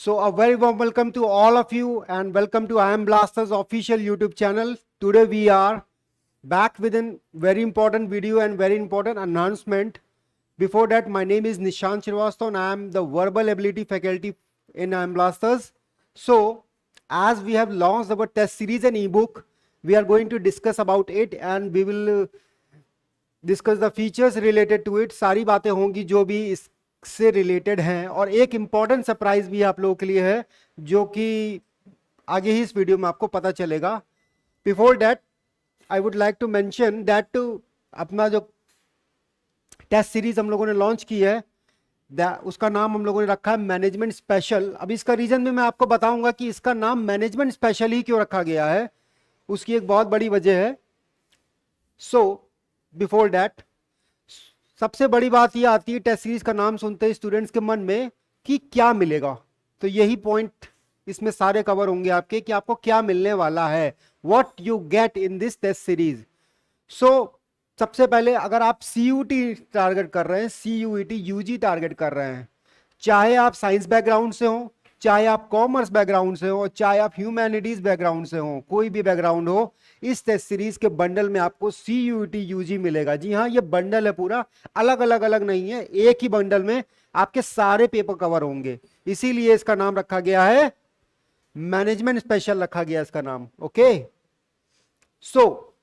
So a very warm welcome to all of you and welcome to I Am Blasters official YouTube channel. Today we are back with a very important video and very important announcement. Before that, my name is Nishant Srivastava and I am the verbal ability faculty in I Am Blasters. So as we have launched our test series and ebook, we are going to discuss about it and we will discuss the features related to it. सारी बातें होंगी जो भी इससे related हैं और एक important surprise भी आप लोगों के लिए है जो कि आगे ही इस वीडियो में आपको पता चलेगा. Before that I would like to mention that अपना जो टेस्ट सीरीज हम लोगों ने लॉन्च की है उसका नाम हम लोगों ने रखा है मैनेजमेंट स्पेशल. अब इसका रीजन भी मैं आपको बताऊंगा कि इसका नाम मैनेजमेंट स्पेशल ही क्यों रखा गया है. उसकी एक बहुत बड़ी वजह है. सो बिफोर दैट सबसे बड़ी बात यह आती है टेस्ट सीरीज का नाम सुनते ही स्टूडेंट्स के मन में कि क्या मिलेगा. तो यही पॉइंट इसमें सारे कवर होंगे आपके कि आपको क्या मिलने वाला है, what you get in this test series. So सबसे पहले अगर आप सीयूटी टारगेट कर रहे हैं, सीयूईटी यूजी टारगेट कर रहे हैं, चाहे आप साइंस बैकग्राउंड से हो, चाहे आप कॉमर्स बैकग्राउंड से हो, चाहे आप ह्यूमैनिटीज बैकग्राउंड से हो, कोई भी बैकग्राउंड हो, इस टेस्ट सीरीज के बंडल में आपको सीयूटी यूजी मिलेगा. जी हाँ, ये बंडल है पूरा, अलग अलग नहीं है, एक ही बंडल में आपके सारे पेपर कवर होंगे. इसीलिए इसका नाम रखा गया है मैनेजमेंट स्पेशल रखा गया इसका नाम. ओके, सो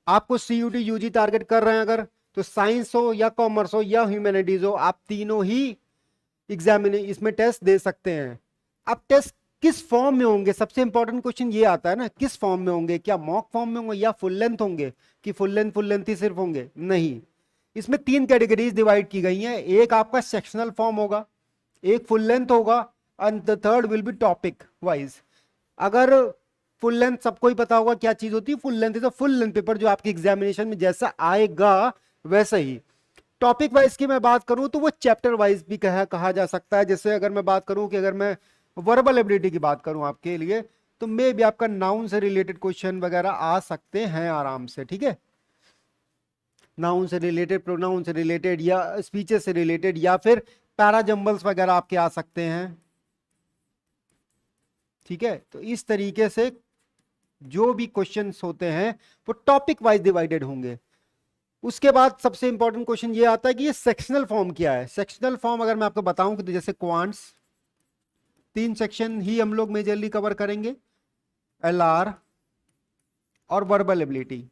आपको सीयूटी यूजी टारगेट कर रहे हैं अगर, तो साइंस हो या कॉमर्स हो या ह्यूमैनिटीज हो, आप तीनों ही इसमें टेस्ट दे सकते हैं. अब टेस्ट किस फॉर्म में होंगे, सबसे इंपॉर्टेंट क्वेश्चन ये आता है ना, किस फॉर्म में होंगे, क्या मॉक फॉर्म में होंगे या फुल लेंथ होंगे, कि फुल लेंथ ही सिर्फ होंगे. नहीं, इसमें तीन कैटेगरीज डिवाइड की गई हैं. एक आपका सेक्शनल फॉर्म होगा, एक फुल लेंथ होगा and the third will be topic wise. अगर फुल लेंथ सबको ही पता होगा क्या चीज होती है. Full length is a full length paper जो आपके एग्जामिनेशन में जैसा आएगा वैसा ही. टॉपिक वाइज की मैं बात करूं तो वो चैप्टर वाइज भी कहा जा सकता है. जैसे अगर मैं बात करूं कि अगर मैं वर्बल एबिलिटी की बात करूं आपके लिए, तो मे भी आपका नाउन से रिलेटेड क्वेश्चन वगैरह आ सकते हैं आराम से. ठीक है, नाउन से रिलेटेड, प्रोनाउन से रिलेटेड या स्पीचेस से रिलेटेड या फिर पैराजम्बल्स वगैरह आपके आ सकते हैं. ठीक है, तो इस तरीके से जो भी क्वेश्चंस होते हैं वो टॉपिक वाइज डिवाइडेड होंगे. उसके बाद सबसे इंपॉर्टेंट क्वेश्चन ये आता है कि ये सेक्शनल फॉर्म क्या है. सेक्शनल फॉर्म अगर मैं आपको बताऊं कि जैसे क्वांट्स, 3 सेक्शन ही हम लोग मेजरली कवर करेंगे, एलआर और वर्बल एबिलिटी.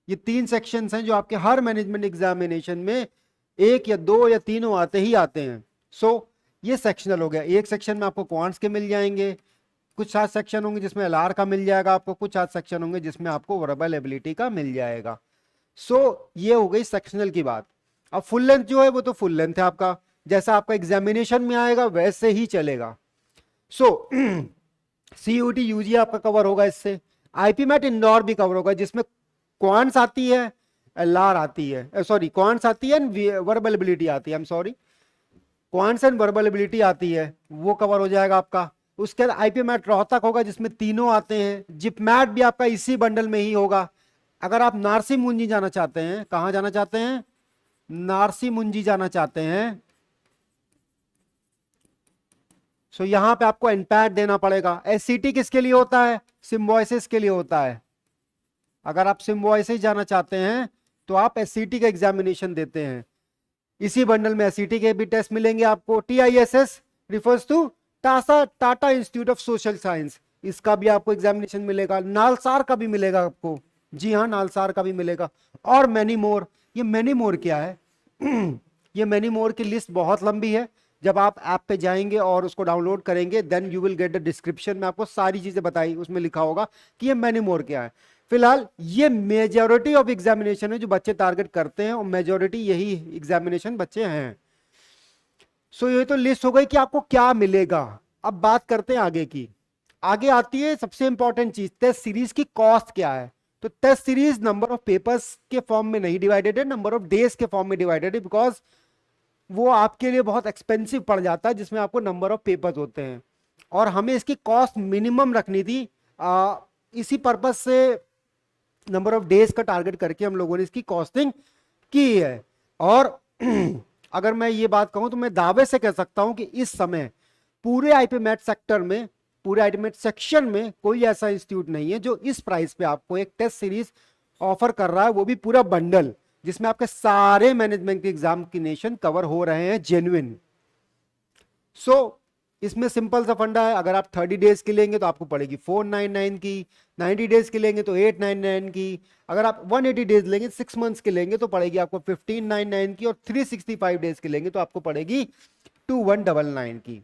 ये 3 सेक्शंस हैं जो आपके हर मैनेजमेंट एग्जामिनेशन में एक या दो या तीनों आते ही आते हैं. सो ये सेक्शनल हो गया. एक सेक्शन में आपको क्वांट्स के मिल जाएंगे, कुछ 7 सेक्शन होंगे जिसमें एलआर का मिल जाएगा आपको, कुछ 7 सेक्शन होंगे जिसमें आपको वर्बल एबिलिटी का मिल जाएगा. सो ये हो गई सेक्शनल की बात. अब फुल लेंथ जो है वो तो फुल लेंथ है आपका, जैसा आपका एग्जामिनेशन में आएगा वैसे ही चलेगा. सो सीयूटी यूजी आपका कवर होगा इससे. आईपी मैट इंदौर भी कवर होगा जिसमें क्वांट्स आती है, एलआर आती है, सॉरी क्वांट्स आती है एंड वर्बल एबिलिटी आती है. I am sorry, quants and verbal ability आती है, वो कवर हो जाएगा आपका. उसके बाद आईपी मैट रोहतक होगा जिसमें तीनों आते हैं. जिप मैट भी आपका इसी बंडल में ही होगा. अगर आप नारसी मुंजी जाना चाहते हैं, कहां जाना चाहते हैं, नारसी मुंजी जाना चाहते हैं, सो यहां पे आपको एनपैट देना पड़ेगा. एससीटी किसके लिए होता है, सिम्बॉयसिस के लिए होता है. अगर आप सिम्बॉयसिस जाना चाहते हैं तो आप एससीटी का एग्जामिनेशन देते हैं. इसी बंडल में एससीटी के भी टेस्ट मिलेंगे आपको. TISS refers to Tata Institute of Social Science, इसका भी आपको एग्जामिनेशन मिलेगा. नालसार का भी मिलेगा आपको, जी हाँ नालसार का भी मिलेगा, और मैनी मोर. ये मैनी मोर क्या है ये मैनी मोर की लिस्ट बहुत लंबी है. जब आप ऐप पे जाएंगे और उसको डाउनलोड करेंगे then you will get the description में आपको सारी चीजें बताई, उसमें लिखा होगा कि ये मैनी मोर क्या है. फिलहाल ये मेजॉरिटी ऑफ एग्जामिनेशन है जो बच्चे टारगेट करते हैं और मेजॉरिटी यही एग्जामिनेशन बच्चे हैं. सो ये तो लिस्ट हो गई कि आपको क्या मिलेगा. अब बात करते हैं आगे की. आगे आती है सबसे इंपॉर्टेंट चीज, टेस्ट सीरीज की कॉस्ट क्या है. तो test series number of papers के फॉर्म में नहीं डिवाइडेड है, नंबर ऑफ डेज के फॉर्म में डिवाइडेड है, बिकॉज वो आपके लिए बहुत एक्सपेंसिव पड़ जाता है जिसमें आपको नंबर ऑफ पेपर्स होते हैं और हमें इसकी कॉस्ट मिनिमम रखनी थी. इसी पर्पज से नंबर ऑफ डेज का टारगेट करके हम लोगों ने इसकी कॉस्टिंग की है. और अगर मैं ये बात कहूं तो मैं दावे से कह सकता हूं कि इस समय पूरे आईपी मैथ सेक्टर में, पूरे आईपी मैथ सेक्शन में कोई ऐसा इंस्टीट्यूट नहीं है जो इस प्राइस पे आपको एक टेस्ट सीरीज ऑफर कर रहा है, वो भी पूरा बंडल, जिसमें आपके सारे मैनेजमेंट के एग्जामिनेशन कवर हो रहे हैं जेन्युइन। सो इसमें सिंपल सा फंडा है, अगर आप 30 डेज की लेंगे तो आपको पड़ेगी 499 की, 90 डेज की लेंगे तो 899 की, अगर आप 180 डेज लेंगे 6 मंथ्स की लेंगे तो पड़ेगी आपको 1599 की, और 365 डेज की लेंगे तो आपको पड़ेगी 2199 की।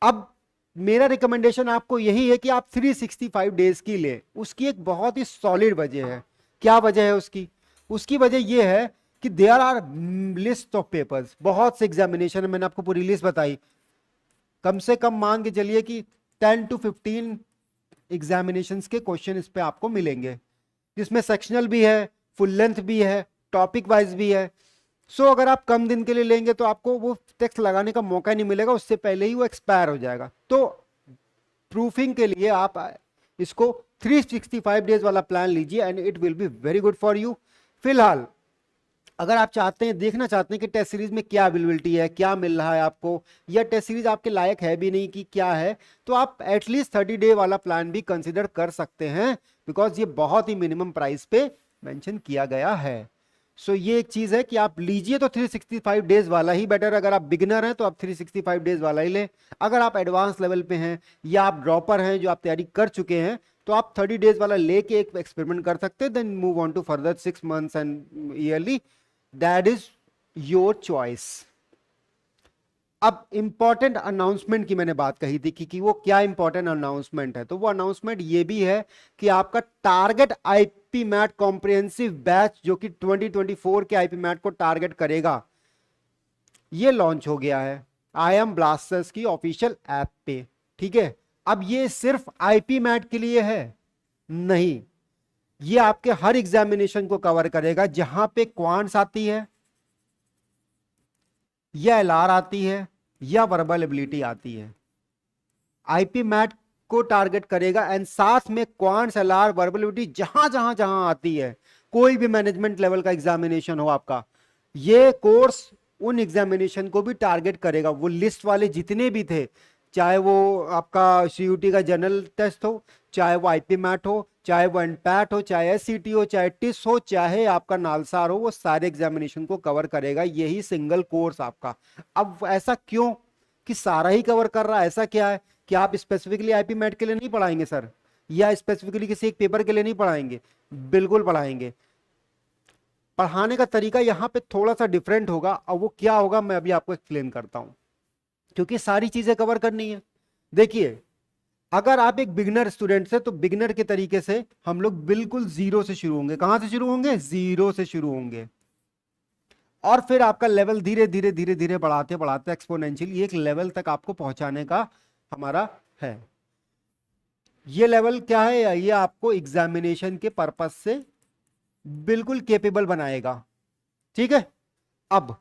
अब मेरा रिकमेंडेशन आपको यही है कि आप 365 डेज की ले। उसकी एक बहुत ही सॉलिड वजह है। क्या वजह है उसकी? उसकी वजह यह है कि there are list of papers, बहुत से एग्जामिनेशन है, मैंने आपको पूरी लिस्ट बताई, कम से कम मान के चलिए कि 10 to 15 एग्जामिनेशंस के क्वेश्चन इस पे आपको मिलेंगे, जिसमें सेक्शनल भी है, फुल लेंथ भी है, टॉपिक वाइज भी है। सो अगर आप कम दिन के लिए लेंगे तो आपको वो टेक्स्ट लगाने का मौका नहीं मिलेगा, उससे पहले ही वो एक्सपायर हो जाएगा। तो प्रूफिंग के लिए आप इसको 365 डेज वाला प्लान लीजिए and it will be very good for you. फिलहाल अगर आप चाहते हैं, देखना चाहते हैं कि टेस्ट सीरीज में क्या अवेलेबिलिटी है, क्या मिल रहा है आपको, या टेस्ट सीरीज आपके लायक है भी नहीं कि क्या है, तो आप एटलीस्ट 30 डे वाला प्लान भी कंसिडर कर सकते हैं, बिकॉज ये बहुत ही मिनिमम प्राइस पे मेंशन किया गया है। सो ये एक चीज है कि आप लीजिए तो 365 डेज वाला ही बेटर। अगर आप बिगिनर हैं तो आप 365 डेज वाला ही लें। अगर आप एडवांस लेवल पे हैं या आप ड्रॉपर हैं जो आप तैयारी कर चुके हैं, तो आप 30 डेज वाला लेके एक एक्सपेरिमेंट कर सकते हैं, then move on to further 6 months and yearly, that is your choice. अब इंपॉर्टेंट अनाउंसमेंट की मैंने बात कही थी कि वो क्या इंपॉर्टेंट अनाउंसमेंट है, तो वो अनाउंसमेंट ये भी है कि आपका target IP MAT comprehensive batch जो कि 2024 के आईपी मैट को टारगेट करेगा, ये लॉन्च हो गया है आई एम ब्लास्टर्स की ऑफिशियल ऐप पे। ठीक है, अब ये सिर्फ आईपी मैट के लिए है नहीं, ये आपके हर एग्जामिनेशन को कवर करेगा जहां पे क्वांट्स आती है या एलआर आती है या वर्बल एबिलिटी आती है, आईपी मैट को टारगेट करेगा एंड साथ में क्वांट्स, एलआर, वर्बल एबिलिटी जहां जहां जहां आती है, कोई भी मैनेजमेंट लेवल का एग्जामिनेशन हो आपका, ये कोर्स उन एग्जामिनेशन को भी टारगेट करेगा। वो लिस्ट वाले जितने भी थे, चाहे वो आपका सीयूटी का जनरल टेस्ट हो, चाहे वो आईपी मैट हो, चाहे वो एनपैट हो, चाहे एससीटी हो, चाहे टिस हो, चाहे आपका नालसार हो, वो सारे एग्जामिनेशन को कवर करेगा यही सिंगल कोर्स आपका। अब ऐसा क्यों कि सारा ही कवर कर रहा है? ऐसा क्या है कि आप स्पेसिफिकली आईपी मैट के लिए नहीं पढ़ाएंगे सर, या स्पेसिफिकली किसी एक पेपर के लिए नहीं पढ़ाएंगे? बिल्कुल पढ़ाएंगे। पढ़ाने का तरीका यहां पे थोड़ा सा डिफरेंट होगा, और वो क्या होगा मैं अभी आपको एक्सप्लेन करता हूं, क्योंकि सारी चीजें कवर करनी है। देखिए, अगर आप एक बिगिनर स्टूडेंट से, तो बिगिनर के तरीके से हम लोग बिल्कुल जीरो से शुरू होंगे। कहां से शुरू होंगे? जीरो से शुरू होंगे, और फिर आपका लेवल धीरे धीरे धीरे धीरे बढ़ाते बढ़ाते एक्सपोनेंशियली एक लेवल तक आपको पहुंचाने का हमारा है। ये लेवल क्या है? ये आपको एग्जामिनेशन के पर्पस से बिल्कुल केपेबल बनाएगा। ठीक है, अब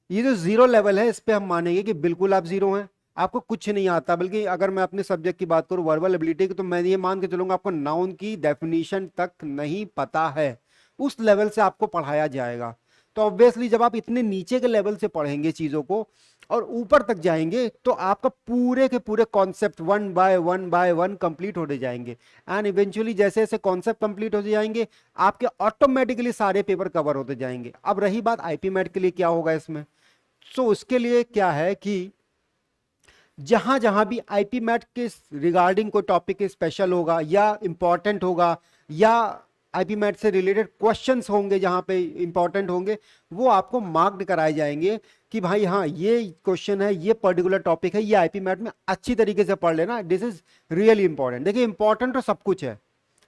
ये जो जीरो लेवल है, इस पे हम मानेंगे कि बिल्कुल आप जीरो हैं, आपको कुछ नहीं आता। बल्कि अगर मैं अपने सब्जेक्ट की बात करूं, वर्बल एबिलिटी की, तो मैं ये मान के चलूंगा आपको नाउन की डेफिनेशन तक नहीं पता है, उस लेवल से आपको पढ़ाया जाएगा। तो ऑब्वियसली जब आप इतने नीचे के लेवल से पढ़ेंगे चीजों को और ऊपर तक जाएंगे, तो आपका पूरे के पूरे concept one by one complete होते जाएंगे, एंड इवेंचुअली जैसे जैसे कॉन्सेप्ट कंप्लीट होते जाएंगे, आपके ऑटोमेटिकली सारे पेपर कवर होते जाएंगे। अब रही बात आईपी मैट के लिए क्या होगा इसमें, सो उसके लिए क्या है कि जहां जहां भी आईपी मैट के रिगार्डिंग कोई टॉपिक स्पेशल होगा या इंपॉर्टेंट होगा, या आईपी मैट से रिलेटेड क्वेश्चंस होंगे जहां पे इंपॉर्टेंट होंगे, वो आपको मार्क्ड कराए जाएंगे कि भाई हाँ ये क्वेश्चन है, ये पर्टिकुलर टॉपिक है, ये आईपी मैट में अच्छी तरीके से पढ़ लेना, दिस इज रियली इंपॉर्टेंट। देखिए, इंपॉर्टेंट तो सब कुछ है।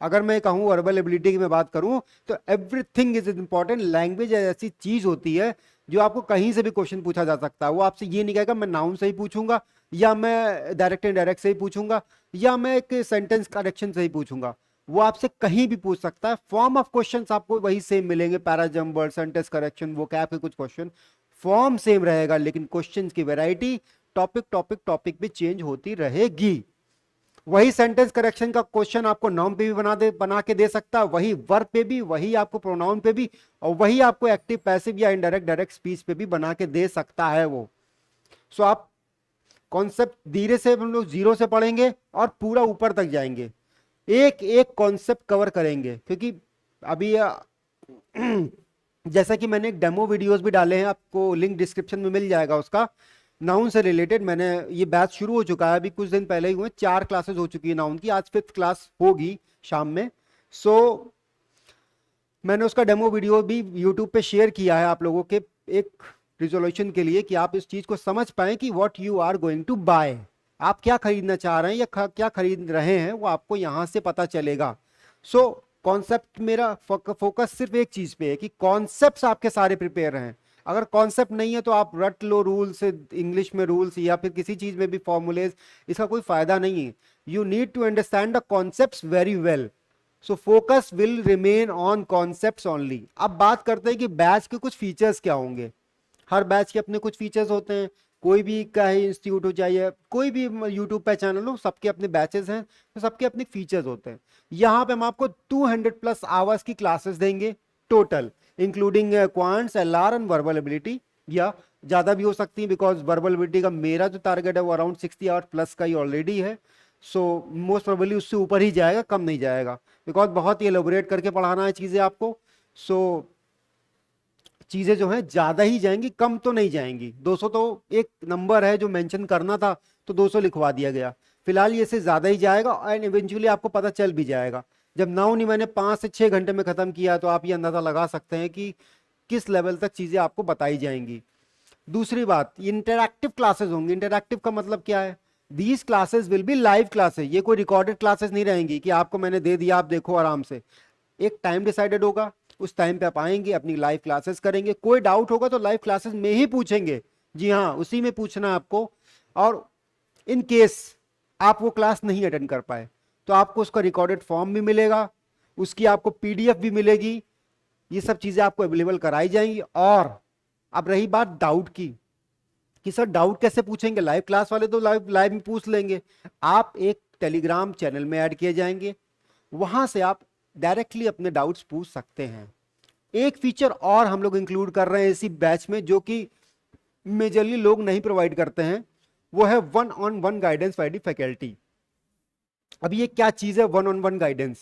अगर मैं कहूँ वर्बल एबिलिटी की मैं बात करूं, तो एवरीथिंग इज इंपॉर्टेंट। लैंग्वेज ऐसी चीज होती है जो आपको कहीं से भी क्वेश्चन पूछा जा सकता है। वो आपसे ये नहीं कहेगा मैं नाउन से ही पूछूंगा, या मैं डायरेक्ट इनडायरेक्ट से ही पूछूंगा, या मैं एक सेंटेंस करेक्शन से ही पूछूंगा। वो आपसे कहीं भी पूछ सकता है। फॉर्म ऑफ क्वेश्चंस आपको वही सेम मिलेंगे, पैराजम, वर्ड, सेंटेंस करेक्शन, वो कैप के कुछ क्वेश्चन, फॉर्म सेम रहेगा, लेकिन क्वेश्चंस की वैरायटी टॉपिक पे चेंज होती रहेगी। वही सेंटेंस करेक्शन का क्वेश्चन आपको नाउन पे भी बना के दे सकता है, वही वर्ब पे भी, वही आपको प्रोनाउन पे भी, और वही आपको एक्टिव, पैसिव या इनडायरेक्ट, डायरेक्ट स्पीच पे भी बना के दे सकता है वो। सो आप कॉन्सेप्ट धीरे से हम लोग जीरो से पढ़ेंगे और पूरा ऊपर तक जाएंगे, एक एक कॉन्सेप्ट कवर करेंगे। क्योंकि अभी जैसा कि मैंने एक डेमो वीडियोस भी डाले हैं, आपको लिंक डिस्क्रिप्शन में मिल जाएगा उसका, नाउन से रिलेटेड। मैंने ये बैच शुरू हो चुका है, अभी कुछ दिन पहले ही हुए, 4 क्लासेस हो चुकी है नाउन की, आज 5th क्लास होगी शाम में। सो मैंने उसका डेमो वीडियो भी यूट्यूब पे शेयर किया है आप लोगों के एक रिजोल्यूशन के लिए, कि आप इस चीज को समझ पाए कि what you are going to buy, आप क्या खरीदना चाह रहे हैं या क्या खरीद रहे हैं, वो आपको यहां से पता चलेगा। सो कॉन्सेप्ट मेरा फोकस सिर्फ एक चीज पे है कि कॉन्सेप्ट्स आपके सारे प्रिपेयर हैं। अगर कॉन्सेप्ट नहीं है तो आप रट लो रूल्स, इंग्लिश में रूल्स या फिर किसी चीज में भी फॉर्मूलेज, इसका कोई फायदा नहीं है। You need to understand the concepts very well, so focus will remain on concepts only. अब बात करते हैं कि बैच के कुछ फीचर्स क्या होंगे। हर बैच के अपने कुछ फीचर्स होते हैं, कोई भी का ही इंस्टीट्यूट हो चाहिए, कोई भी यूट्यूब पे चैनल हो, सबके अपने बैचेस हैं, तो सबके अपने फीचर्स होते हैं। यहाँ पे हम आपको 200+ आवर्स की क्लासेस देंगे total, including quants, LR and verbal ability, या ज़्यादा भी हो सकती है, बिकॉज वर्बल एबिलिटी का मेरा जो टारगेट है वो अराउंड 60 आवर्स प्लस का ही ऑलरेडी है। सो मोस्ट प्रोबेबली उससे ऊपर ही जाएगा, कम नहीं जाएगा, बिकॉज बहुत ही एलोबरेट करके पढ़ाना है चीज़ें आपको। सो चीजें जो हैं ज्यादा ही जाएंगी, कम तो नहीं जाएंगी। 200 तो एक नंबर है जो मेंशन करना था, तो 200 लिखवा दिया गया। फिलहाल ये से ज्यादा ही जाएगा एंड इवेंचुअली आपको पता चल भी जाएगा। जब नाउन ही मैंने 5 से 6 घंटे में खत्म किया, तो आप ये अंदाजा लगा सकते हैं कि किस लेवल तक चीजें आपको बताई जाएंगी। दूसरी बात, इंटरैक्टिव क्लासेस होंगी। इंटरैक्टिव का मतलब क्या है? These classes will be live classes, ये कोई रिकॉर्डेड क्लासेस नहीं रहेंगी कि आपको मैंने दे दिया आप देखो आराम से। एक टाइम डिसाइडेड होगा, उस टाइम पे आप आएंगे, अपनी लाइव क्लासेस करेंगे, कोई डाउट होगा तो लाइव क्लासेस में ही पूछेंगे, जी हाँ उसी में पूछना है आपको। और इन केस आप वो क्लास नहीं अटेंड कर पाए तो आपको उसका रिकॉर्डेड फॉर्म भी मिलेगा, उसकी आपको पीडीएफ भी मिलेगी, ये सब चीजें आपको अवेलेबल कराई जाएंगी। और अब रही बात डाउट की, कि सर डाउट कैसे पूछेंगे, लाइव क्लास वाले तो लाइव में पूछ लेंगे। आप एक टेलीग्राम चैनल में ऐड किए जाएंगे, वहां से आप डायरेक्टली अपने डाउट्स पूछ सकते हैं। एक फीचर और हम लोग इंक्लूड कर रहे हैं इसी बैच में, जो कि मेजरली लोग नहीं प्रोवाइड करते हैं, वो है 1-on-1 guidance by the faculty. अब ये क्या चीज है 1-on-1 गाइडेंस?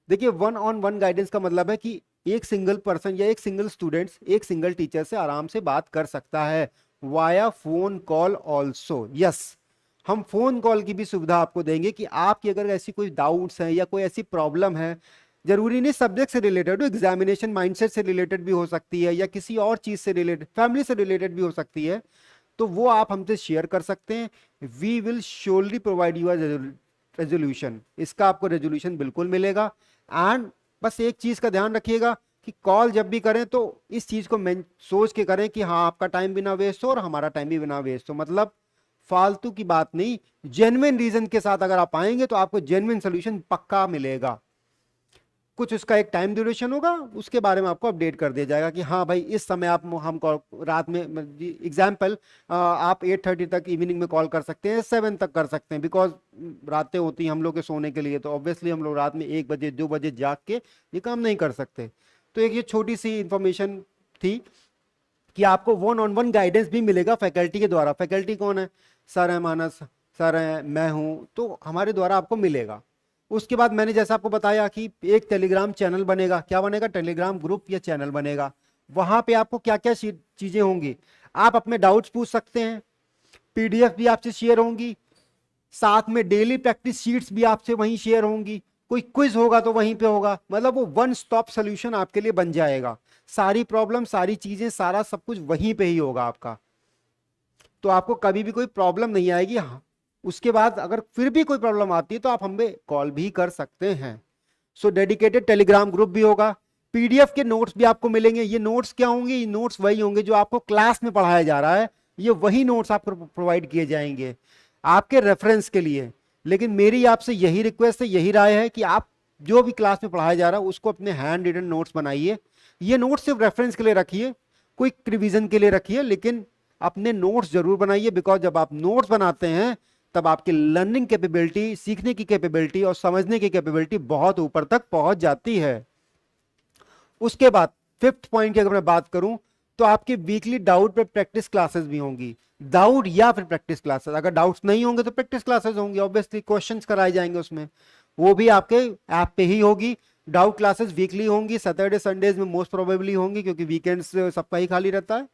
देखिए 1-on-1 गाइडेंस का मतलब है कि एक सिंगल पर्सन या एक सिंगल स्टूडेंट एक सिंगल टीचर से आराम से बात कर सकता है via phone call also. Yes, हम फोन कॉल की भी सुविधा आपको देंगे कि आपकी अगर ऐसी कोई डाउट्स हैं या कोई ऐसी प्रॉब्लम है, जरूरी नहीं सब्जेक्ट से रिलेटेड हो, एग्जामिनेशन माइंडसेट से रिलेटेड भी हो सकती है या किसी और चीज से रिलेटेड, फैमिली से रिलेटेड भी हो सकती है, तो वो आप हमसे शेयर कर सकते हैं। We will surely provide you resolution, इसका आपको रेजोल्यूशन बिल्कुल मिलेगा। एंड बस एक चीज का ध्यान रखिएगा कि कॉल जब भी करें तो इस चीज को सोच के करें कि हाँ आपका टाइम भी ना वेस्ट हो और हमारा टाइम भी ना वेस्ट हो, मतलब फालतू की बात नहीं, जेन्युइन रीजन के साथ अगर आप आएंगे तो आपको जेन्युइन सोल्यूशन पक्का मिलेगा। कुछ उसका एक टाइम ड्यूरेशन होगा, उसके बारे में आपको अपडेट कर दिया जाएगा कि हाँ भाई इस समय आप हम रात में, एग्जाम्पल आप 8:30 तक इवनिंग में कॉल कर सकते हैं, 7 तक कर सकते हैं, बिकॉज रातें होती हैं हम लोग के सोने के लिए, तो ऑब्वियसली हम लोग रात में 1 बजे 2 बजे जाग के ये काम नहीं कर सकते। तो एक ये छोटी सी इंफॉर्मेशन थी कि आपको 1-on-1 गाइडेंस भी मिलेगा फैकल्टी के द्वारा। फैकल्टी कौन है? सर है मानस, सर है, मैं हूँ, तो हमारे द्वारा आपको मिलेगा। उसके बाद मैंने जैसा आपको बताया कि एक टेलीग्राम चैनल बनेगा। क्या बनेगा? टेलीग्राम ग्रुप या चैनल बनेगा। वहां पे आपको क्या क्या चीजें होंगी, आप अपने डाउट्स पूछ सकते हैं, पीडीएफ भी आपसे शेयर होंगी, साथ में डेली प्रैक्टिस शीट्स भी आपसे वहीं शेयर होंगी, कोई क्विज होगा तो वहीं पे होगा, मतलब वो वन स्टॉप सोल्यूशन आपके लिए बन जाएगा। सारी प्रॉब्लम, सारी चीजें, सारा सब कुछ वहीं पे ही होगा आपका, तो आपको कभी भी कोई प्रॉब्लम नहीं आएगी। हाँ, उसके बाद अगर फिर भी कोई प्रॉब्लम आती है तो आप हमें कॉल भी कर सकते हैं। सो डेडिकेटेड टेलीग्राम ग्रुप भी होगा, पीडीएफ के नोट्स भी आपको मिलेंगे। ये नोट्स क्या होंगे? ये नोट्स वही होंगे जो आपको क्लास में पढ़ाया जा रहा है, ये वही नोट्स आपको प्रोवाइड किए जाएंगे आपके रेफरेंस के लिए। लेकिन मेरी आपसे यही रिक्वेस्ट है, यही राय है कि आप जो भी क्लास में पढ़ाया जा रहा है उसको अपने हैंड रिटन नोट्स बनाइए। ये नोट्स सिर्फ रेफरेंस के लिए रखिए, कोई रिवीजन के लिए रखिए, लेकिन अपने नोट्स जरूर बनाइए, बिकॉज जब आप नोट्स बनाते हैं तब आपकी लर्निंग कैपेबिलिटी, सीखने की कैपेबिलिटी और समझने की कैपेबिलिटी बहुत ऊपर तक पहुंच जाती है। उसके बाद 5th पॉइंट की अगर मैं बात करूं तो आपके वीकली डाउट पे प्रैक्टिस क्लासेस भी होंगी, डाउट या फिर प्रैक्टिस क्लासेस। अगर डाउट्स नहीं होंगे तो प्रैक्टिस क्लासेस होंगी, ऑब्वियसली क्वेश्चंस कराए जाएंगे उसमें, वो भी आपके ऐप पे ही होगी। डाउट क्लासेस वीकली होंगी, सैटरडे संडेज में मोस्ट प्रोबेबली होंगी, क्योंकि वीकेंड्स सबका ही खाली रहता है।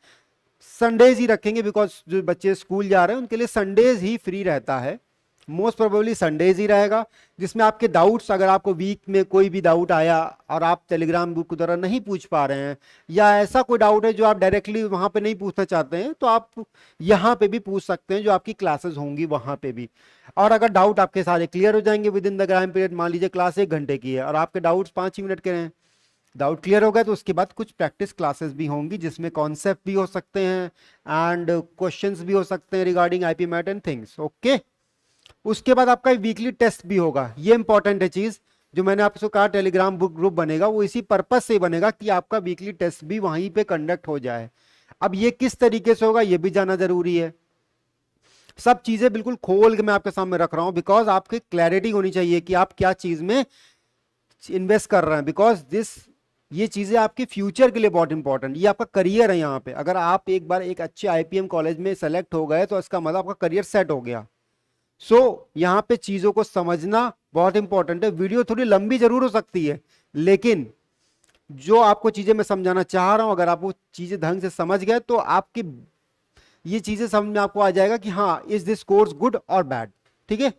संडेज ही रखेंगे बिकॉज जो बच्चे स्कूल जा रहे हैं उनके लिए संडेज ही फ्री रहता है, मोस्ट प्रोबेबली संडेज ही रहेगा, जिसमें आपके डाउट्स, अगर आपको वीक में कोई भी डाउट आया और आप टेलीग्राम ग्रुप के द्वारा नहीं पूछ पा रहे हैं, या ऐसा कोई डाउट है जो आप डायरेक्टली वहां पे नहीं पूछना चाहते हैं, तो आप यहां पे भी पूछ सकते हैं, जो आपकी क्लासेस होंगी वहां पे भी। और अगर डाउट आपके सारे क्लियर हो जाएंगे with in the time period, मान लीजिए क्लास 1 घंटे की है और आपके डाउट्स 5 ही मिनट के हैं, डाउट क्लियर हो गया, तो उसके बाद कुछ प्रैक्टिस क्लासेस भी होंगी, जिसमें कॉन्सेप्ट भी हो सकते हैं एंड क्वेश्चंस भी हो सकते हैं regarding IP MAT and things. Okay, उसके बाद आपका वीकली टेस्ट भी होगा। ये इंपॉर्टेंट है चीज, जो मैंने आपको कहा टेलीग्राम ग्रुप बनेगा, वो इसी पर्पज से बनेगा कि आपका वीकली टेस्ट भी वहीं पे कंडक्ट हो जाए। अब ये किस तरीके से होगा ये भी जानना जरूरी है। सब चीजें बिल्कुल खोल के मैं आपके सामने रख रहा हूं, बिकॉज आपकी क्लैरिटी होनी चाहिए कि आप क्या चीज में इन्वेस्ट कर रहे हैं, बिकॉज ये चीजें आपके फ्यूचर के लिए बहुत इंपॉर्टेंट, ये आपका करियर है। यहाँ पे अगर आप एक बार एक अच्छे आईपीएम कॉलेज में सेलेक्ट हो गए तो इसका मतलब आपका करियर सेट हो गया। यहाँ पे चीजों को समझना बहुत इंपॉर्टेंट है। वीडियो थोड़ी लंबी जरूर हो सकती है, लेकिन जो आपको चीजें मैं समझाना चाह रहा हूं, अगर आप वो चीजें ढंग से समझ गए तो आपकी ये चीजें समझ में आपको आ जाएगा कि हाँ, इज दिस कोर्स गुड और बैड। ठीक है,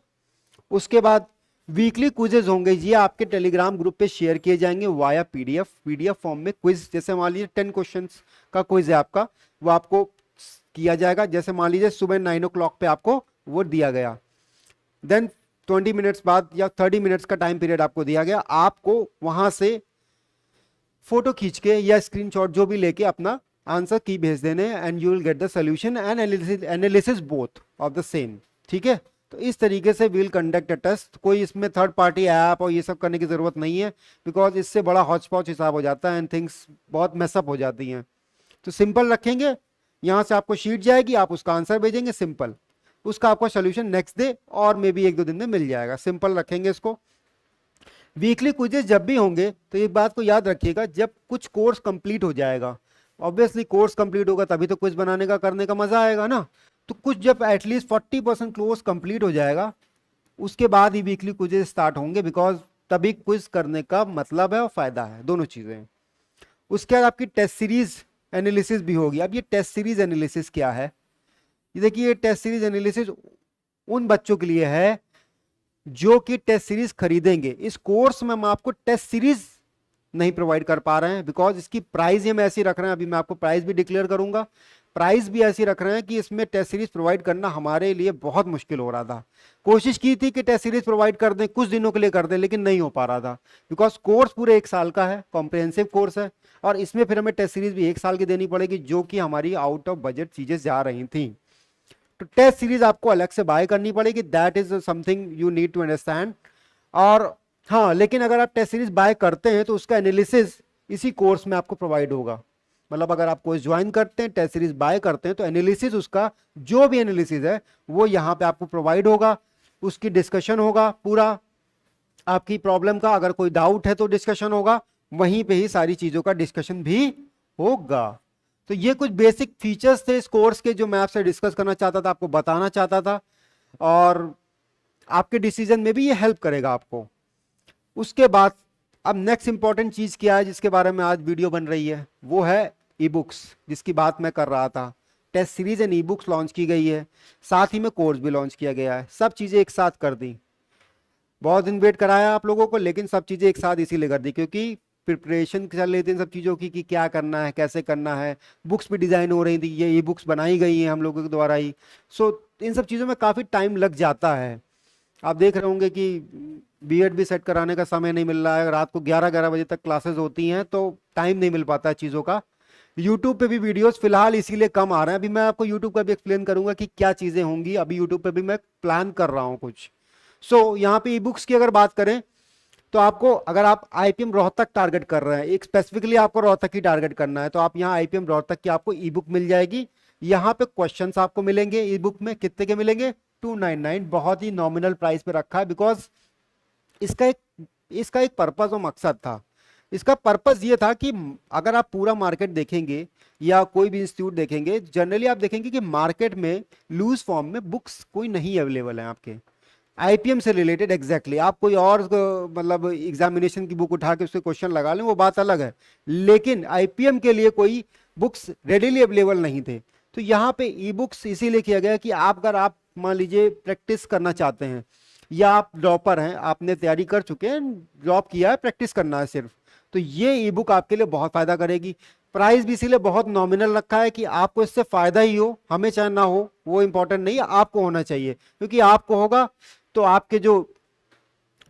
उसके बाद वीकली क्विजेज होंगे, ये आपके टेलीग्राम ग्रुप पे शेयर किए जाएंगे वाया पीडीएफ फॉर्म में। क्विज जैसे मान लीजिए 10 क्वेश्चंस का क्विज है आपका, वो आपको किया जाएगा। जैसे मान लीजिए सुबह 9 o'clock पे आपको वो दिया गया, देन 20 मिनट्स बाद या 30 मिनट्स का टाइम पीरियड आपको दिया गया, आपको वहां से फोटो खींच के या स्क्रीनशॉट जो भी लेके अपना आंसर की भेज देने, and you will get the solution and analysis both of the same. ठीक है, तो इस तरीके से विल कंडक्ट अ टेस्ट। कोई इसमें थर्ड पार्टी ऐप और ये सब करने की जरूरत नहीं है, बिकॉज इससे बड़ा हॉचपॉच हिसाब हो जाता है एंड थिंग्स बहुत मैसअप हो जाती हैं। तो सिंपल रखेंगे, यहाँ से आपको शीट जाएगी, आप उसका आंसर भेजेंगे, सिंपल, उसका आपको सोल्यूशन नेक्स्ट डे और मे भी 1-2 दिन में मिल जाएगा। सिंपल रखेंगे इसको। वीकली क्विजेस जब भी होंगे तो एक बात को याद रखिएगा, जब कुछ कोर्स कंप्लीट हो जाएगा, ऑब्वियसली कोर्स कंप्लीट होगा तभी तो क्विज बनाने का करने का मजा आएगा ना, तो कुछ जब एटलीस्ट 40% कोर्स कंप्लीट हो जाएगा उसके बाद ही वीकली क्विजेस स्टार्ट होंगे, बिकॉज तभी क्विज करने का मतलब है और फायदा है, दोनों चीजें। उसके बाद आपकी टेस्ट सीरीज एनालिसिस भी होगी। अब ये टेस्ट सीरीज एनालिसिस क्या है, ये देखिए, ये टेस्ट सीरीज एनालिसिस उन बच्चों के लिए है जो कि टेस्ट सीरीज खरीदेंगे। इस कोर्स में हम आपको टेस्ट सीरीज नहीं प्रोवाइड कर पा रहे हैं, बिकॉज इसकी प्राइस हम ऐसी रख रहे हैं, अभी मैं आपको प्राइस भी डिक्लेयर करूंगा, प्राइस भी ऐसी रख रहे हैं कि इसमें टेस्ट सीरीज प्रोवाइड करना हमारे लिए बहुत मुश्किल हो रहा था। कोशिश की थी कि टेस्ट सीरीज प्रोवाइड कर दें, कुछ दिनों के लिए कर दें, लेकिन नहीं हो पा रहा था, बिकॉज कोर्स पूरे 1 साल का है, कॉम्प्रिहेंसिव कोर्स है, और इसमें फिर हमें टेस्ट सीरीज भी 1 साल की देनी पड़ेगी, जो कि हमारी आउट ऑफ बजट चीजें जा रही थी। तो टेस्ट सीरीज आपको अलग से बाय करनी पड़ेगी, that is something you need to understand. और हाँ, लेकिन अगर आप टेस्ट सीरीज बाय करते हैं तो उसका एनालिसिस इसी कोर्स में आपको प्रोवाइड होगा। मतलब अगर आप कोर्स ज्वाइन करते हैं, टेस्ट सीरीज बाय करते हैं, तो एनालिसिस उसका जो भी एनालिसिस है वो यहाँ पे आपको प्रोवाइड होगा, उसकी डिस्कशन होगा, पूरा आपकी प्रॉब्लम का अगर कोई डाउट है तो डिस्कशन होगा, वहीं पे ही सारी चीजों का डिस्कशन भी होगा। तो ये कुछ बेसिक फीचर्स थे इस कोर्स के, जो मैं आपसे डिस्कस करना चाहता था, आपको बताना चाहता था, और आपके डिसीजन में भी ये हेल्प करेगा आपको। उसके बाद अब नेक्स्ट इंपॉर्टेंट चीज क्या है जिसके बारे में आज वीडियो बन रही है, वो है ई बुक्स, जिसकी बात मैं कर रहा था। Test series and e books launch की गई है, साथ ही में कोर्स भी लॉन्च किया गया है, सब चीजें एक साथ कर दी। बहुत दिन वेट कराया आप लोगों को, लेकिन सब चीजें एक साथ इसीलिए कर दी क्योंकि प्रिपरेशन चल रही थी इन सब चीज़ों की कि क्या करना है, कैसे करना है। बुक्स भी डिज़ाइन हो रही थी, ये ई बुक्स बनाई गई हैं हम लोगों के द्वारा ही। सो इन सब चीज़ों में काफ़ी टाइम लग जाता है। आप देख रहे होंगे कि बीएड भी सेट कराने का समय नहीं मिल रहा है, रात को 11-11 बजे तक क्लासेस होती हैं, तो टाइम नहीं मिल पाता है चीज़ों का। यूट्यूब पे भी वीडियोस फिलहाल इसीलिए कम आ रहे हैं। अभी मैं आपको यूट्यूब का भी एक्सप्लेन करूंगा कि क्या चीज़ें होंगी। अभी यूट्यूब पे भी मैं प्लान कर रहा हूँ कुछ। यहाँ पे ई बुक्स की अगर बात करें तो आपको, अगर आप आईपीएम रोहतक टारगेट कर रहे हैं, एक स्पेसिफिकली आपको रोहतक ही टारगेट करना है, तो आप यहाँ आईपीएम रोहतक की आपको ई बुक मिल जाएगी। यहाँ पे क्वेश्चंस आपको मिलेंगे ई बुक में, कितने के मिलेंगे, 299, बहुत ही नॉमिनल प्राइस पे रखा है, बिकॉज इसका एक पर्पस और मकसद था इसका पर्पस ये था कि अगर आप पूरा मार्केट देखेंगे या कोई भी इंस्टीट्यूट देखेंगे, जनरली आप देखेंगे कि मार्केट में लूज फॉर्म में बुक्स कोई नहीं अवेलेबल है आपके आईपीएम से रिलेटेड। एग्जैक्टली आप कोई और मतलब एग्जामिनेशन की बुक उठा के उसके क्वेश्चन लगा लें, वो बात अलग है, लेकिन आईपीएम के लिए कोई बुक्स रेडिली अवेलेबल नहीं थे। तो यहाँ पे ई बुक्स इसीलिए किया गया कि आप अगर आप मान लीजिए प्रैक्टिस करना चाहते हैं या आप ड्रॉपर हैं, आपने तैयारी कर चुके हैं, ड्रॉप किया है, प्रैक्टिस करना है सिर्फ, तो ये ई बुक आपके लिए बहुत फायदा करेगी। प्राइस भी इसीलिए बहुत नॉमिनल रखा है कि आपको इससे फायदा ही हो, हमें चाहे ना हो वो इंपॉर्टेंट नहीं है, आपको होना चाहिए, क्योंकि आपको होगा तो आपके जो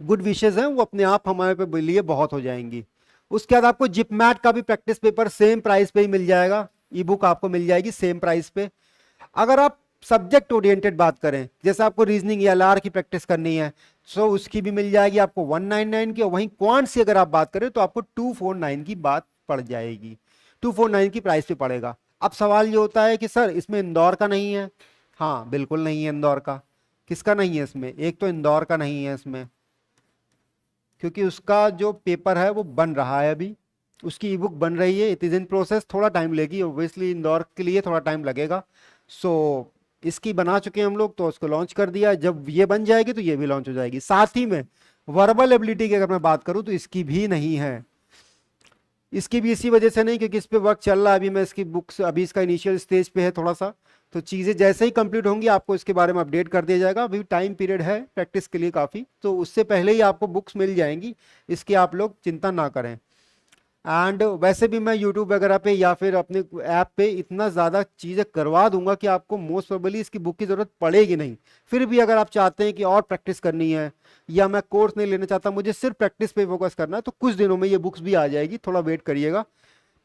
गुड विशेज हैं वो अपने आप हमारे पे लिए बहुत हो जाएंगी। उसके बाद आपको जिपमैट का भी प्रैक्टिस पेपर सेम प्राइस पे ही मिल जाएगा, ई बुक आपको मिल जाएगी सेम प्राइस पे। अगर आप सब्जेक्ट ओरिएंटेड बात करें, जैसे आपको रीजनिंग या एलआर की प्रैक्टिस करनी है, सो उसकी भी मिल जाएगी आपको 199 की, और वहीं क्वांट से अगर आप बात करें तो आपको 249 की बात पड़ जाएगी, 249 की प्राइस पे पड़ेगा। अब सवाल ये होता है कि सर इसमें इंदौर का नहीं है। हाँ बिल्कुल नहीं है इंदौर का। किसका नहीं है इसमें? एक तो इंदौर का नहीं है इसमें, क्योंकि उसका जो पेपर है वो बन रहा है अभी, उसकी ई बुक बन रही है, इट इज इन प्रोसेस, थोड़ा टाइम लेगी ऑब्वियसली, इंदौर के लिए थोड़ा टाइम लगेगा। सो इसकी बना चुके हैं हम लोग, तो उसको लॉन्च कर दिया, जब ये बन जाएगी तो ये भी लॉन्च हो जाएगी। साथ ही में वर्बल एबिलिटी की अगर मैं बात करूं तो इसकी भी नहीं है, इसकी भी इसी वजह से नहीं क्योंकि इस पे वर्क चल रहा है अभी, मैं इसकी बुक्स अभी इसका इनिशियल स्टेज पे है थोड़ा सा, तो चीज़ें जैसे ही कंप्लीट होंगी आपको इसके बारे में अपडेट कर दिया जाएगा। अभी टाइम पीरियड है प्रैक्टिस के लिए काफ़ी, तो उससे पहले ही आपको बुक्स मिल जाएंगी, इसकी आप लोग चिंता ना करें। एंड वैसे भी मैं यूट्यूब वगैरह पे या फिर अपने ऐप पे इतना ज़्यादा चीज़ें करवा दूंगा कि आपको मोस्ट प्रोबेबली इसकी बुक की ज़रूरत पड़ेगी नहीं। फिर भी अगर आप चाहते हैं कि और प्रैक्टिस करनी है या मैं कोर्स नहीं लेना चाहता, मुझे सिर्फ प्रैक्टिस पे फोकस करना है, तो कुछ दिनों में ये बुक्स भी आ जाएगी, थोड़ा वेट करिएगा,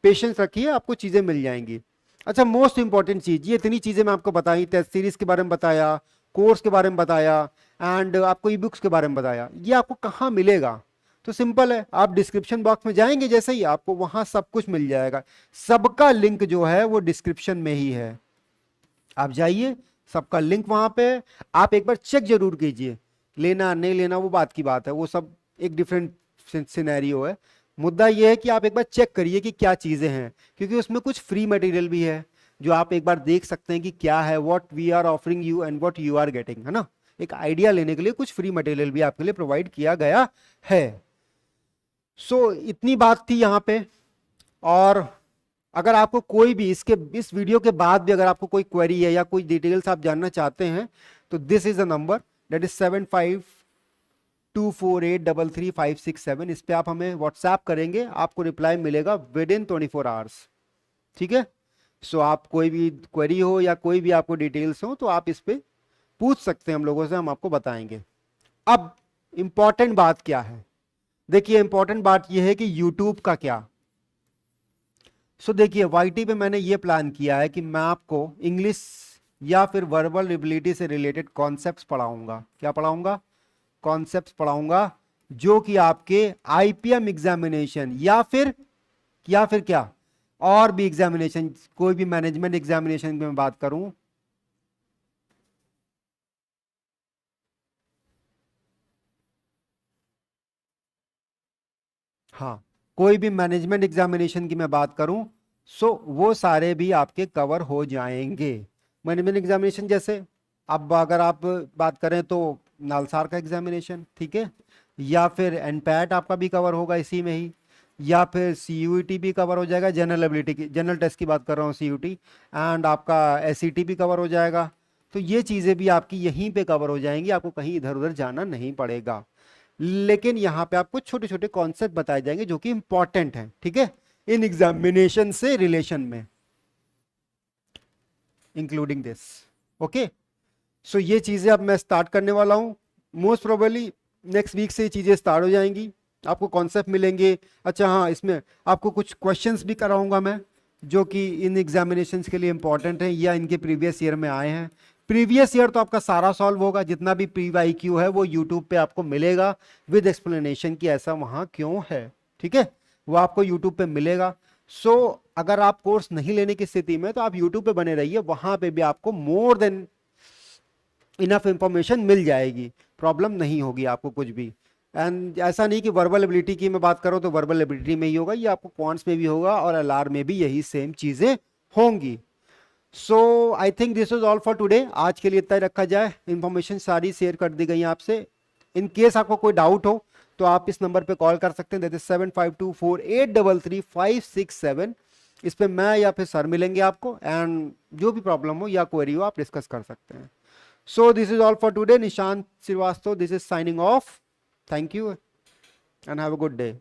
पेशेंस रखिए, आपको चीज़ें मिल जाएंगी। अच्छा, मोस्ट इंपॉर्टेंट चीज़, ये इतनी चीज़ें मैं आपको बताई, टेस्ट सीरीज के बारे में बताया, कोर्स के बारे में बताया, एंड आपको ई बुक्स के बारे में बताया, ये आपको कहाँ मिलेगा? तो सिंपल है, आप डिस्क्रिप्शन बॉक्स में जाएंगे जैसे ही, आपको वहां सब कुछ मिल जाएगा, सबका लिंक जो है वो डिस्क्रिप्शन में ही है, आप जाइए, सबका लिंक वहां पे है, आप एक बार चेक जरूर कीजिए, लेना नहीं लेना वो बात की बात है, वो सब एक डिफरेंट सिनेरियो है। मुद्दा ये है कि आप एक बार चेक करिए कि क्या चीजें हैं, क्योंकि उसमें कुछ फ्री मटेरियल भी है जो आप एक बार देख सकते हैं कि क्या है, what we are offering you and what you are getting, है ना। एक आइडिया लेने के लिए कुछ फ्री मटेरियल भी आपके लिए प्रोवाइड किया गया है। सो इतनी बात थी यहाँ पे। और अगर आपको कोई भी इस वीडियो के बाद भी अगर आपको कोई क्वेरी है या कोई डिटेल्स आप जानना चाहते हैं, तो this is a number, that is 7524833567, इस पे आप हमें व्हाट्सएप करेंगे, आपको रिप्लाई मिलेगा विद इन 24 आवर्स, ठीक है। सो आप कोई भी क्वेरी हो या कोई भी आपको डिटेल्स हो तो आप इस पे पूछ सकते हैं हम लोगों से, हम आपको बताएंगे। अब इंपॉर्टेंट बात क्या है, देखिए इंपॉर्टेंट बात यह है कि यूट्यूब का क्या। सो देखिए वाईटी पे मैंने ये प्लान किया है कि मैं आपको इंग्लिश या फिर वर्बल एबिलिटी से रिलेटेड कॉन्सेप्ट्स पढ़ाऊंगा। क्या पढ़ाऊंगा? कॉन्सेप्ट्स पढ़ाऊंगा, जो कि आपके आईपीएम एग्जामिनेशन या फिर क्या और भी एग्जामिनेशन, कोई भी मैनेजमेंट एग्जामिनेशन की मैं बात करूं, हाँ कोई भी मैनेजमेंट एग्जामिनेशन की मैं बात करूं, सो वो सारे भी आपके कवर हो जाएंगे। मैनेजमेंट एग्जामिनेशन जैसे अब अगर आप बात करें तो नालसार का एग्जामिनेशन, ठीक है, या फिर एनपैट आपका भी कवर होगा इसी में ही, या फिर सीयूईटी भी कवर हो जाएगा, जनरल एबिलिटी की, जनरल टेस्ट की बात कर रहा हूँ, सीयूटी, एंड आपका एसईटी भी कवर हो जाएगा। तो ये चीज़ें भी आपकी यहीं पे कवर हो जाएंगी, आपको कहीं इधर उधर जाना नहीं पड़ेगा। लेकिन यहाँ पे आपको छोटे छोटे कॉन्सेप्ट बताए जाएंगे जो कि इंपॉर्टेंट हैं, ठीक है, इन एग्जामिनेशन से रिलेशन में, इंक्लूडिंग दिस। ओके, सो ये चीज़ें अब मैं स्टार्ट करने वाला हूँ, मोस्ट प्रोबेबली नेक्स्ट वीक से ये चीज़ें स्टार्ट हो जाएंगी, आपको कॉन्सेप्ट मिलेंगे। अच्छा हाँ, इसमें आपको कुछ क्वेश्चंस भी कराऊंगा मैं, जो कि इन एग्जामिनेशंस के लिए इंपॉर्टेंट हैं या इनके प्रीवियस ईयर में आए हैं। प्रीवियस ईयर तो आपका सारा सॉल्व होगा, जितना भी प्री वाई क्यू है वो यूट्यूब पे आपको मिलेगा विद एक्सप्लेनेशन कि ऐसा वहाँ क्यों है, ठीक है, वो आपको यूट्यूब पे मिलेगा। सो अगर आप कोर्स नहीं लेने की स्थिति में तो आप यूट्यूब पे बने रहिए, वहाँ पे भी आपको मोर देन इनफ इंफॉर्मेशन मिल जाएगी, प्रॉब्लम नहीं होगी आपको कुछ भी। एंड ऐसा नहीं कि वर्बल एबिलिटी की मैं बात करूँ तो वर्बल एबिलिटी में ही होगा, ये आपको क्वांट्स में भी होगा और एलआर में भी यही सेम चीजें होंगी। So I think this is all for today. आज के लिए इतना ही रखा जाए, इंफॉर्मेशन सारी शेयर कर दी गई है आपसे। इन केस आपको कोई डाउट हो तो आप इस नंबर पे कॉल कर सकते हैं, दैट इज 7524833567। इस पे मैं या फिर सर मिलेंगे आपको, एंड जो भी प्रॉब्लम हो या क्वेरी हो आप डिस्कस कर सकते हैं। So this is all for today. Nishant Shrivastava this is signing off. Thank you and have a good day.